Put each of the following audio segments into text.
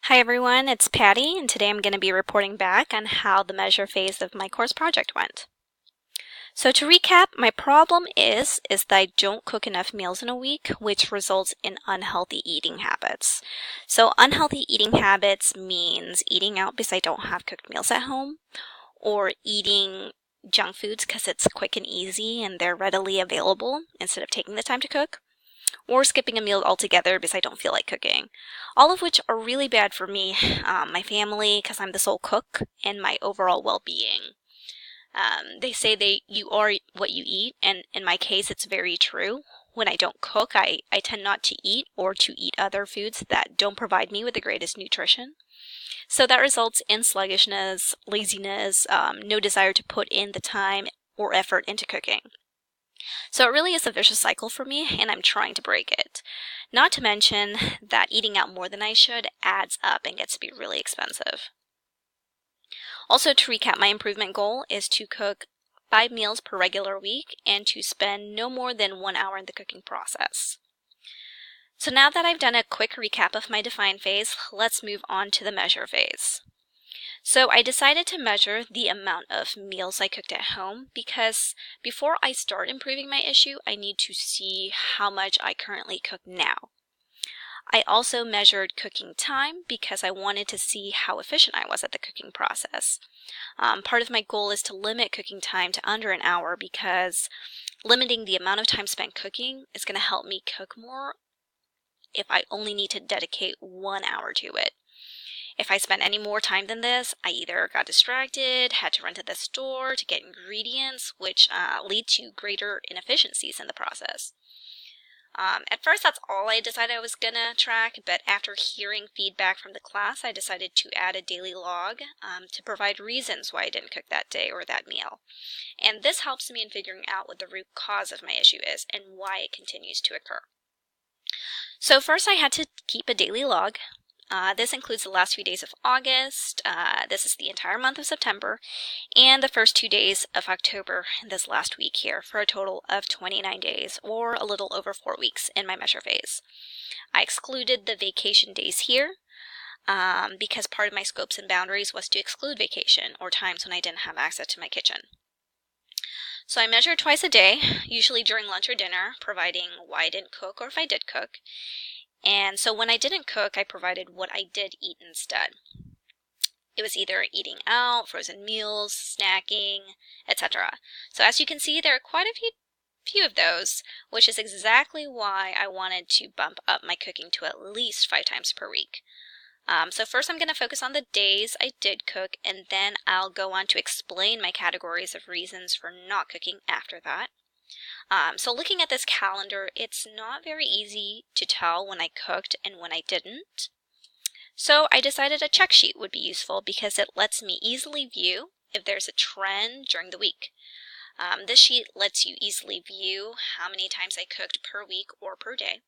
Hi everyone, it's Patty, and today I'm going to be reporting back on how the measure phase of my course project went. So to recap, my problem is that I don't cook enough meals in a week, which results in unhealthy eating habits. So unhealthy eating habits means eating out because I don't have cooked meals at home, or eating junk foods because it's quick and easy and they're readily available instead of taking the time to cook, or skipping a meal altogether because I don't feel like cooking. All of which are really bad for me, my family, because I'm the sole cook, and my overall well-being. They say you are what you eat, and in my case, it's very true. When I don't cook, I tend not to eat or to eat other foods that don't provide me with the greatest nutrition. So that results in sluggishness, laziness, no desire to put in the time or effort into cooking. So it really is a vicious cycle for me, and I'm trying to break it. Not to mention that eating out more than I should adds up and gets to be really expensive. Also, to recap, my improvement goal is to cook 5 meals per regular week and to spend no more than 1 hour in the cooking process. So now that I've done a quick recap of my define phase, let's move on to the measure phase. So I decided to measure the amount of meals I cooked at home because before I start improving my issue, I need to see how much I currently cook now. I also measured cooking time because I wanted to see how efficient I was at the cooking process. Part of my goal is to limit cooking time to under an hour because limiting the amount of time spent cooking is going to help me cook more if I only need to dedicate 1 hour to it. If I spent any more time than this, I either got distracted, had to run to the store to get ingredients, which lead to greater inefficiencies in the process. At first, that's all I decided I was going to track, but after hearing feedback from the class, I decided to add a daily log to provide reasons why I didn't cook that day or that meal. And this helps me in figuring out what the root cause of my issue is and why it continues to occur. So first, I had to keep a daily log. This includes the last few days of August, this is the entire month of September, and the first 2 days of October, this last week here, for a total of 29 days, or a little over 4 weeks in my measure phase. I excluded the vacation days here, because part of my scopes and boundaries was to exclude vacation, or times when I didn't have access to my kitchen. So I measured twice a day, usually during lunch or dinner, providing why I didn't cook or if I did cook. And so when I didn't cook, I provided what I did eat instead. It was either eating out, frozen meals, snacking, etc. So as you can see, there are quite a few of those, which is exactly why I wanted to bump up my cooking to at least 5 times per week. So first I'm going to focus on the days I did cook, and then I'll go on to explain my categories of reasons for not cooking after that. So looking at this calendar, it's not very easy to tell when I cooked and when I didn't. So I decided a check sheet would be useful because it lets me easily view if there's a trend during the week. This sheet lets you easily view how many times I cooked per week or per day.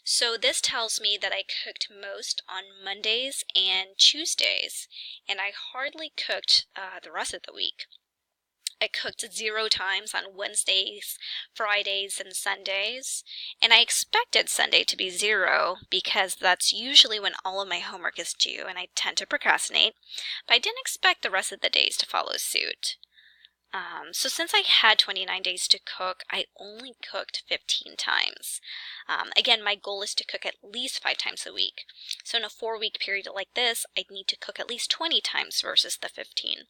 So this tells me that I cooked most on Mondays and Tuesdays, and I hardly cooked the rest of the week. I cooked 0 times on Wednesdays, Fridays, and Sundays, and I expected Sunday to be 0 because that's usually when all of my homework is due and I tend to procrastinate, but I didn't expect the rest of the days to follow suit. So since I had 29 days to cook, I only cooked 15 times. Again, my goal is to cook at least 5 times a week. So in a 4-week period like this, I'd need to cook at least 20 times versus the 15.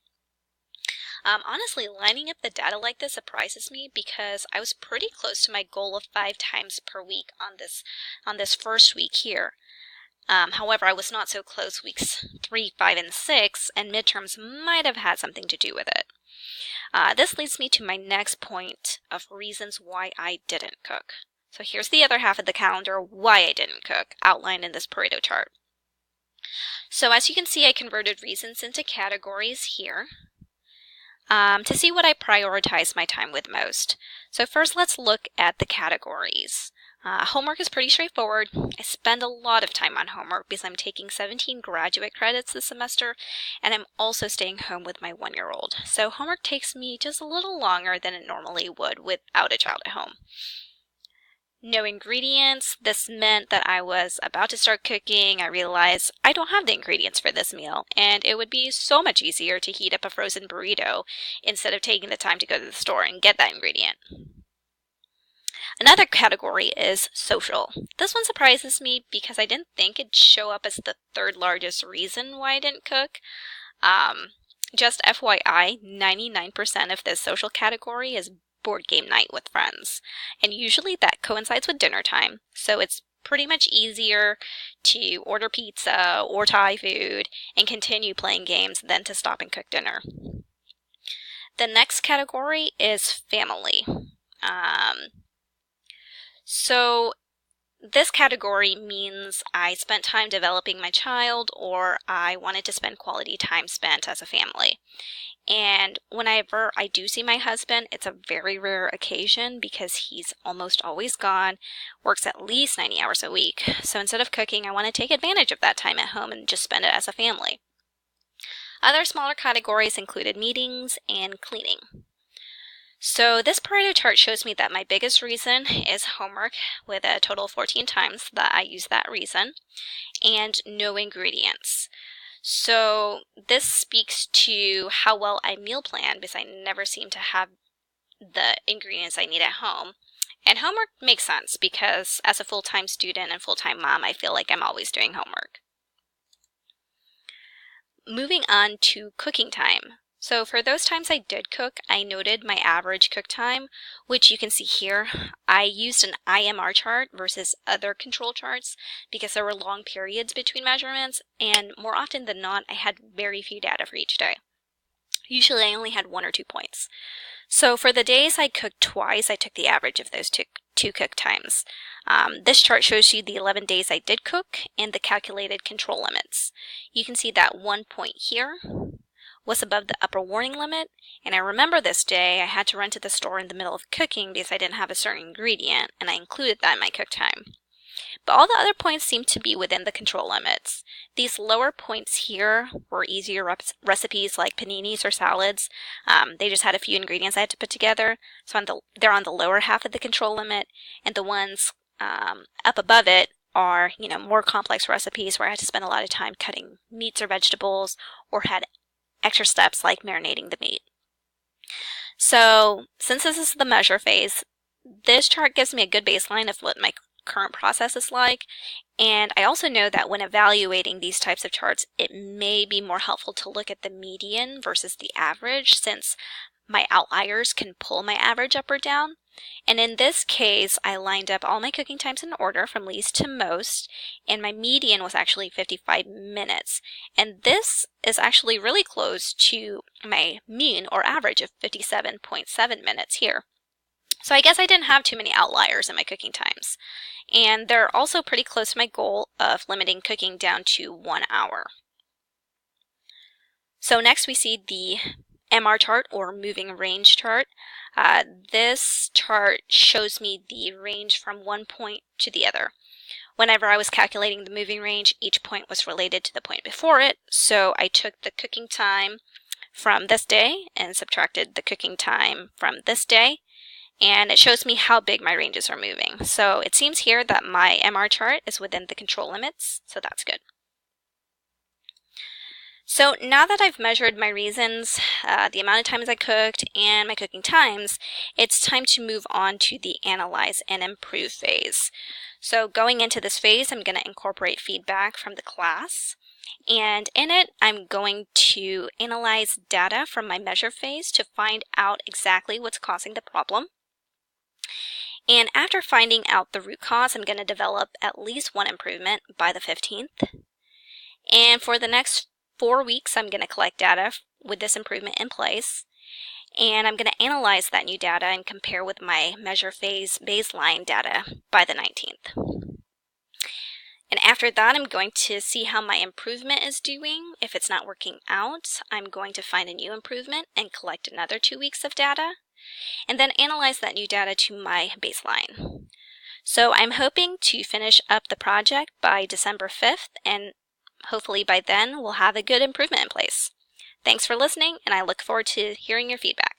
Honestly, lining up the data like this surprises me because I was pretty close to my goal of 5 times per week on this first week here. However, I was not so close weeks 3, 5, and 6, and midterms might have had something to do with it. This leads me to my next point of reasons why I didn't cook. So here's the other half of the calendar, why I didn't cook, outlined in this Pareto chart. So as you can see, I converted reasons into categories here. To see what I prioritize my time with most. So first, let's look at the categories. Homework is pretty straightforward. I spend a lot of time on homework because I'm taking 17 graduate credits this semester, and I'm also staying home with my 1-year-old. So homework takes me just a little longer than it normally would without a child at home. No ingredients. This meant that I was about to start cooking. I realized I don't have the ingredients for this meal, and it would be so much easier to heat up a frozen burrito instead of taking the time to go to the store and get that ingredient. Another category is social. This one surprises me because I didn't think it'd show up as the third largest reason why I didn't cook. Just FYI, 99% of this social category is board game night with friends. And usually that coincides with dinner time. So it's pretty much easier to order pizza or Thai food and continue playing games than to stop and cook dinner. The next category is family. So this category means I spent time developing my child, or I wanted to spend quality time spent as a family. And whenever I do see my husband, it's a very rare occasion because he's almost always gone, works at least 90 hours a week. So instead of cooking, I want to take advantage of that time at home and just spend it as a family. Other smaller categories included meetings and cleaning. So this Pareto chart shows me that my biggest reason is homework, with a total of 14 times that I use that reason, and no ingredients. So this speaks to how well I meal plan because I never seem to have the ingredients I need at home. And homework makes sense because as a full-time student and full-time mom, I feel like I'm always doing homework. Moving on to cooking time. So for those times I did cook, I noted my average cook time, which you can see here. I used an IMR chart versus other control charts because there were long periods between measurements, and more often than not, I had very few data for each day. Usually I only had 1 or 2 points. So for the days I cooked twice, I took the average of those two cook times. This chart shows you the 11 days I did cook and the calculated control limits. You can see that 1 point here was above the upper warning limit, and I remember this day I had to run to the store in the middle of cooking because I didn't have a certain ingredient, and I included that in my cook time. But all the other points seem to be within the control limits. These lower points here were easier recipes like paninis or salads. They just had a few ingredients I had to put together, so they're on the lower half of the control limit, and the ones up above it are, more complex recipes where I had to spend a lot of time cutting meats or vegetables, or had extra steps like marinating the meat. So since this is the measure phase, this chart gives me a good baseline of what my current process is like. And I also know that when evaluating these types of charts, it may be more helpful to look at the median versus the average, since my outliers can pull my average up or down. And in this case, I lined up all my cooking times in order from least to most, and my median was actually 55 minutes. And this is actually really close to my mean or average of 57.7 minutes here. So I guess I didn't have too many outliers in my cooking times. And they're also pretty close to my goal of limiting cooking down to 1 hour. So next we see the MR chart, or moving range chart. This chart shows me the range from one point to the other. Whenever I was calculating the moving range, each point was related to the point before it, so I took the cooking time from this day and subtracted the cooking time from this day, and it shows me how big my ranges are moving. So it seems here that my MR chart is within the control limits, so that's good. So now that I've measured my reasons, the amount of times I cooked, and my cooking times, it's time to move on to the analyze and improve phase. So going into this phase, I'm going to incorporate feedback from the class. And in it, I'm going to analyze data from my measure phase to find out exactly what's causing the problem. And after finding out the root cause, I'm going to develop at least one improvement by the 15th. And for the next 4 weeks, I'm going to collect data with this improvement in place, and I'm going to analyze that new data and compare with my measure phase baseline data by the 19th. And after that, I'm going to see how my improvement is doing. If it's not working out, I'm going to find a new improvement and collect another 2 weeks of data, and then analyze that new data to my baseline. So I'm hoping to finish up the project by December 5th, and hopefully by then we'll have a good improvement in place. Thanks for listening, and I look forward to hearing your feedback.